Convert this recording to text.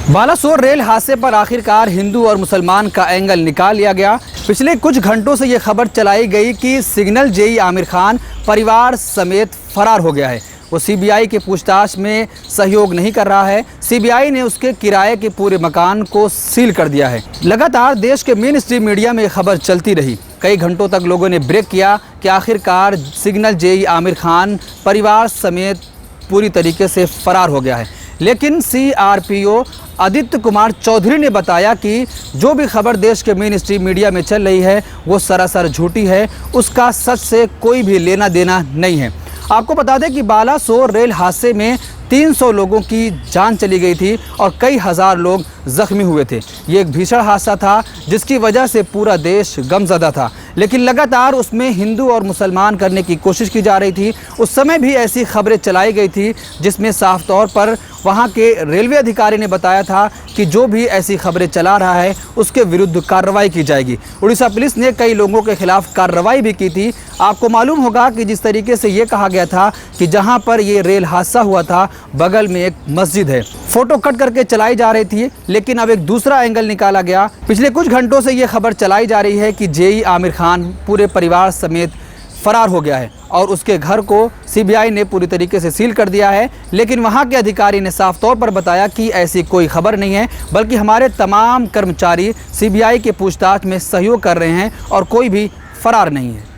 Balasore rail हादसे पर आखिरकार हिंदू और मुसलमान का एंगल निकाल लिया गया। पिछले कुछ घंटों से ये खबर चलाई गई कि सिग्नल जेई आमिर खान परिवार समेत फरार हो गया है। वो सीबीआई के पूछताछ में सहयोग नहीं कर रहा है। सीबीआई ने उसके किराए के पूरे मकान को सील कर दिया है। लगातार देश के मेन स्ट्रीम मीडिया में खबर चलती रही। कई घंटों तक लोगों ने ब्रेक किया कि आखिरकार सिग्नल जेई आमिर खान परिवार समेत पूरी तरीके से फरार हो गया है। लेकिन सीआरपीओ आदित्य कुमार चौधरी ने बताया कि जो भी खबर देश के मेन स्ट्रीम मीडिया में चल रही है वो सरासर झूठी है, उसका सच से कोई भी लेना देना नहीं है। आपको बता दें कि बालासोर रेल हादसे में 300 लोगों की जान चली गई थी और कई हज़ार लोग जख्मी हुए थे। ये एक भीषण हादसा था जिसकी वजह से पूरा देश गमज़दा था, लेकिन लगातार उसमें हिंदू और मुसलमान करने की कोशिश की जा रही थी। उस समय भी ऐसी खबरें चलाई गई थी जिसमें साफ तौर पर वहाँ के रेलवे अधिकारी ने बताया था कि जो भी ऐसी खबरें चला रहा है उसके विरुद्ध कार्रवाई की जाएगी। उड़ीसा पुलिस ने कई लोगों के खिलाफ कार्रवाई भी की थी। आपको मालूम होगा कि जिस तरीके से ये कहा गया था कि जहाँ पर ये रेल हादसा हुआ था बगल में एक मस्जिद है, फोटो कट करके चलाई जा रही थी, लेकिन अब एक दूसरा एंगल निकाला गया। पिछले कुछ घंटों से ये खबर चलाई जा रही है कि जेई आमिर खान पूरे परिवार समेत फरार हो गया है और उसके घर को सीबीआई ने पूरी तरीके से सील कर दिया है। लेकिन वहां के अधिकारी ने साफ तौर पर बताया कि ऐसी कोई खबर नहीं है, बल्कि हमारे तमाम कर्मचारी सीबीआई के पूछताछ में सहयोग कर रहे हैं और कोई भी फरार नहीं है।